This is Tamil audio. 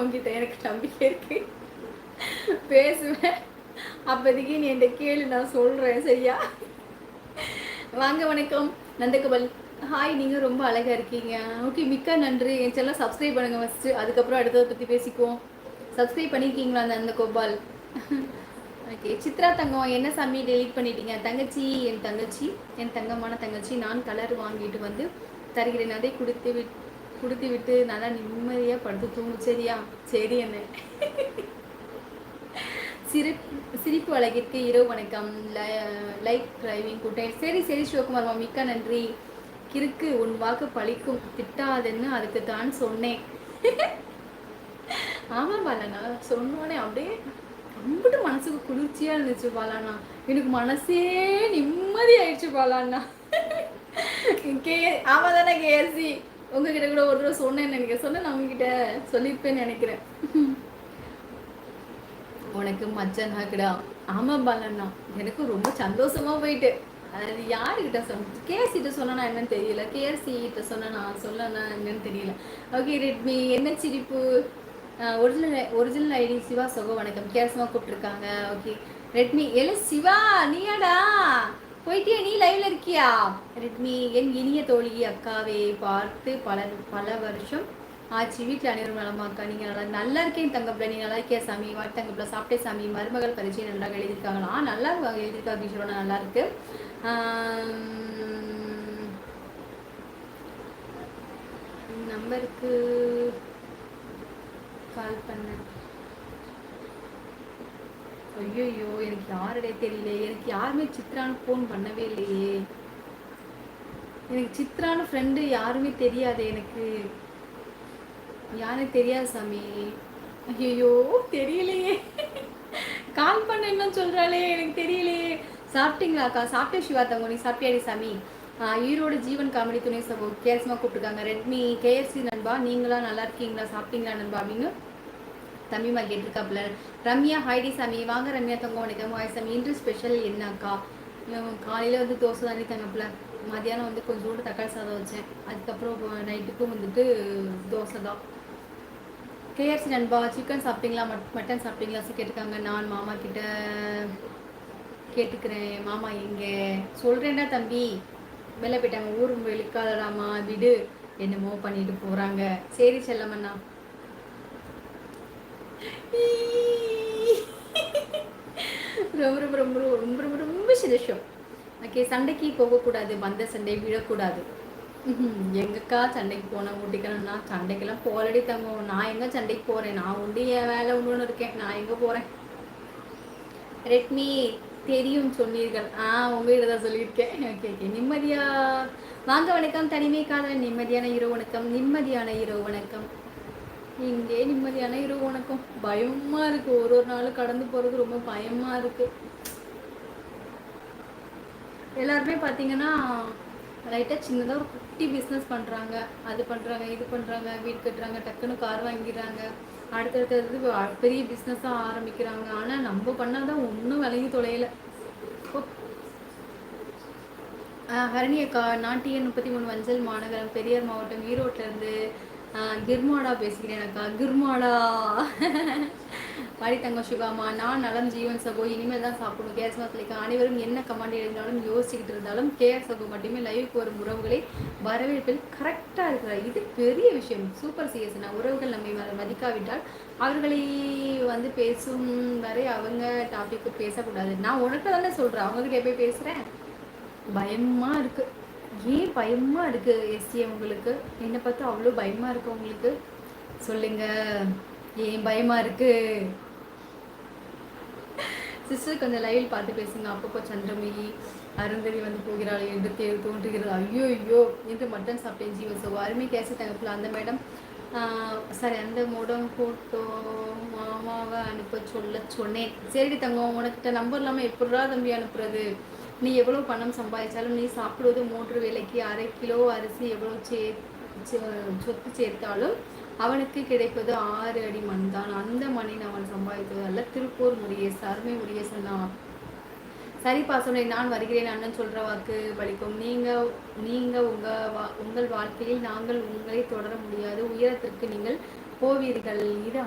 உங்ககிட்ட எனக்கு நம்பிக்கை இருக்கு, பேசுவேன். அப்போதைக்கு நீ என்கிட்ட கேளு, நான் சொல்றேன். சரியா? வாங்க, வணக்கம் நந்தகோபால். ஹாய், நீங்கள் ரொம்ப அழகாக இருக்கீங்க. ஓகே, மிக்க நன்றி. என் சேனல் சப்ஸ்கிரைப் பண்ணுங்கள் ஃபஸ்ட்டு, அதுக்கப்புறம் அடுத்ததை பற்றி பேசிக்குவோம். சப்ஸ்கிரைப் பண்ணியிருக்கீங்களா நந்தகோபால்? ஓகே. சித்ரா தங்கம், என்ன சாமி டெலீட் பண்ணிட்டீங்க? தங்கச்சி, என் தங்கமான தங்கச்சி, நான் கலர் வாங்கிட்டு வந்து தருகிறேன், அதை கொடுத்து விட்டு நல்லா நிம்மதியாக படுத்து தூங்கு. சரியா? சரி என்ன. சிரிப்பு அழகிற்கு இரவு வணக்கம். லைக் டிரைவிங் கூட்டம். சரி சரி சிவகுமார், மிக்க நன்றி. கிறுக்கு, உன் வாக்கு பழிக்கும், திட்டாதுன்னு அதுக்கு தான் சொன்னேன். ஆமாம் பாலண்ணா, சொன்னோன்னே அப்படியே ரொம்பட்டு மனசுக்கு குளிர்ச்சியா இருந்துச்சு பாலாண்ணா. எனக்கு மனசே நிம்மதி ஆயிடுச்சு பாலாண்ணா. ஆமா தானே கேஎஸ்சி, உங்ககிட்ட கூட ஒரு தடவை சொன்னேன்னு நினைக்கிறேன். சொன்னேன், நான் உங்ககிட்ட சொல்லியிருப்பேன்னு நினைக்கிறேன். உனக்கு மச்சன் ஹாக்குடா. ஆமாம் பாலண்ணா, எனக்கு ரொம்ப சந்தோஷமா போயிட்டு. அது யாருக்கிட்ட சொன்ன? கேஎஸ்சிட்ட சொன்னா என்னன்னு தெரியல, கேஎஸ்சி கிட்ட சொன்னா சொல்லனா என்னன்னு தெரியல. ஓகே, ரெட்மி, என்ன சிரிப்பு? ஒரிஜினல் ஐடி சிவா சொகோ வணக்கம். கேரசமா கூப்பிட்டுருக்காங்க. Okay Redmi. சிவா, நீயாடா போயிட்டியா? நீ லைவ்ல இருக்கியா? ரெட்மி, என் இனிய தோழி அக்காவை பார்த்து பல வருஷம் ஆச்சு. வீட்டில் அனைவரும் நலமாக்கா? நீங்கள் நல்லா இருக்கேன் தங்கப்பில். நீ நல்லா இருக்கியா சாமி? தங்கப்பில் சாப்பிட்டே சாமி. மருமகள் பரிச்சயம் நல்லா எழுதியிருக்காங்களா? நல்லா இருக்காங்க, எழுதியிருக்காங்க. சொல்லணும், நல்லா இருக்கு. நம்பருக்கு கால் பண்ண. ஐயோ, எனக்கு யாருடைய தெரியல. எனக்கு யாருமே சித்ரான்னு ஃபோன் பண்ணவே இல்லையே. எனக்கு சித்ரான்னு ஃப்ரெண்டு யாருமே தெரியாது. எனக்கு யாரும் தெரியாது சாமி. ஐயோ, தெரியலையே. கால் பண்ண என்ன சொல்றாளே, எனக்கு தெரியலையே. சாப்பிட்டீங்களாக்கா? சாப்பிட்டே சிவா தங்க. நீ சாப்பிட்டியாடி சாமி? ஈரோடு ஜீவன் காமெடி துணை சபோ கேர்ஸ்மா கூப்பிட்டுருக்காங்க. ரெட்மி, கேஎஸ்சி நண்பா, நீங்களா நல்லா இருக்கீங்களா? சாப்பிட்டீங்களா நண்பா அப்படின்னு தம்பிமா கேட்டிருக்காப்புல. ரம்யா, ஹைடி சாமி. வாங்க ரம்யா தங்க, வணக்கம். ஹாய் சாமி. இன்று ஸ்பெஷல் என்னக்கா? காலையில் வந்து தோசை தானே தங்கப்புல. மதியானம் வந்து கொஞ்சோண்டு தக்காளி சாதம் வச்சேன். அதுக்கப்புறம் நைட்டுக்கும் வந்துட்டு தோசை தான். கேஎஃப்சி நண்பா, சிக்கன் சாப்பிட்டீங்களா? மட்டன் சாப்பிட்டீங்களா கேட்டிருக்காங்க. நான் மாமா கிட்ட கேட்டுக்கிறேன். மாமா எங்கே? சொல்கிறேன்டா தம்பி, வெளில போயிட்டாங்க. ஊர் வெளிக்காதடாமா, விடு, என்னமோ பண்ணிட்டு போகிறாங்க. சரி செல்லம்மண்ணா. ரொம்ப ரொம்ப ரொம்ப ரொம்ப ரொம்ப ரொம்ப சந்தோஷம். ஓகே, சண்டைக்கு போகக்கூடாது, வந்த சண்டை விடக்கூடாது. எங்கக்கா சண்டைக்கு போனேன் ஊட்டிக்கணும்னா? சண்டைக்கெல்லாம் போலடி தங்கும். நான் எங்கே சண்டைக்கு போகிறேன்? நான் உண்டு என் வேலை ஒன்று இருக்கேன். நான் எங்கே போகிறேன்? ரெட்மி, தெரியும் சொன்னீர்கள். உங்ககிட்ட தான் சொல்லியிருக்கேன். Okay okay. நிம்மதியா வாங்க, வணக்கம். தனிமை காதல், நிம்மதியான இரவு வணக்கம். நிம்மதியான இரவு வணக்கம். இங்கே நிம்மதியான இரவு வணக்கம். பயமா இருக்கு, ஒரு நாள் கடந்து போகிறது ரொம்ப பயமா இருக்கு. எல்லாருமே பார்த்தீங்கன்னா லைட்டாக சின்னதாக ஒரு குட்டி பிஸ்னஸ் பண்ணுறாங்க. அது பண்ணுறாங்க, இது பண்ணுறாங்க, வீடு கட்டுறாங்க, டக்குன்னு கார் வாங்கிடுறாங்க. அடுத்தடுத்தது பெரிய பிஸ்னஸாக ஆரம்பிக்கிறாங்க. ஆனால் நம்ம பண்ணாதான் ஒன்றும் விளங்கி தொலையலை. ஹரணி அக்கா, நாட்டியன் 33 வஞ்சல் மாநகரம், பெரியார் மாவட்டம், ஈரோட்டிலேருந்து கிர்மாடா பேசுகிறேன் அக்கா. கிர்மாடா பாடி தங்க சுகாமா. நான் நலம் ஜீவன் சகோ, இனிமேல் தான் சாப்பிடணும். கேஸ் மாசலிக்கா. அனைவரும் என்ன கமாண்ட் எழுதினாலும் யோசிச்சுக்கிட்டு இருந்தாலும் கேஆர் சகோ மட்டுமே லைவுக்கு வரும் உறவுகளை வரவேற்பில் கரெக்டாக இருக்கிறார். இது பெரிய விஷயம். சூப்பர் சிஎஸ்னா. உறவுகள் நம்மை மதிக்காவிட்டால் அவர்களை வந்து பேசும் வரை அவங்க டாபிக்கு பேசக்கூடாது. நான் உனக்கு தானே சொல்கிறேன், அவங்ககிட்ட போய் பேசுகிறேன். பயமா இருக்கு. ஏன் பயமா இருக்கு எஸ்டி? உங்களுக்கு என்னை பார்த்தா அவ்வளோ பயமா இருக்கு உங்களுக்கு? சொல்லுங்க, ஏன் பயமா இருக்கு? சிஸ்டர், கொஞ்சம் லைவில் பார்த்து பேசுங்க. அப்பப்போ சந்திரமுகி அருந்ததி வந்து போகிறாள் என்று தோன்றுகிறது. ஐயோ ஐயோ, என்று மட்டன் சாப்பிட்டேன் ஜீவசோ. அருமை கேச தங்கப்பில் அந்த மேடம். சரி, அந்த மூடம் ஃபோட்டோ மாமாவை அனுப்ப சொன்னேன். சரி தங்கம், உனக்கிட்ட நம்பர் இல்லாமல் எப்படா தம்பி அனுப்புறது? நீ எவ்வளோ பணம் சம்பாதிச்சாலும், நீ சாப்பிடுவது 3 வேளைக்கு 1/2 கிலோ அரிசி எவ்வளோ சொத்து சேர்த்தாலும் அவனுக்கு கிடைப்பது 6 அடி மண் தான். அந்த மண்ணின் அவன் சம்பாதித்தது அல்ல. திருப்பூர் முருகேசன், அருமை முருகேசன் தான். சரிப்பா, சொன்னேன். நான் வருகிறேன். அண்ணன் சொல்கிற வாக்கு பலிக்கும். நீங்கள் உங்கள் வாழ்க்கையில் நாங்கள் உங்களை தொடர முடியாது. உயரத்திற்கு நீங்கள் போவீர்கள். இது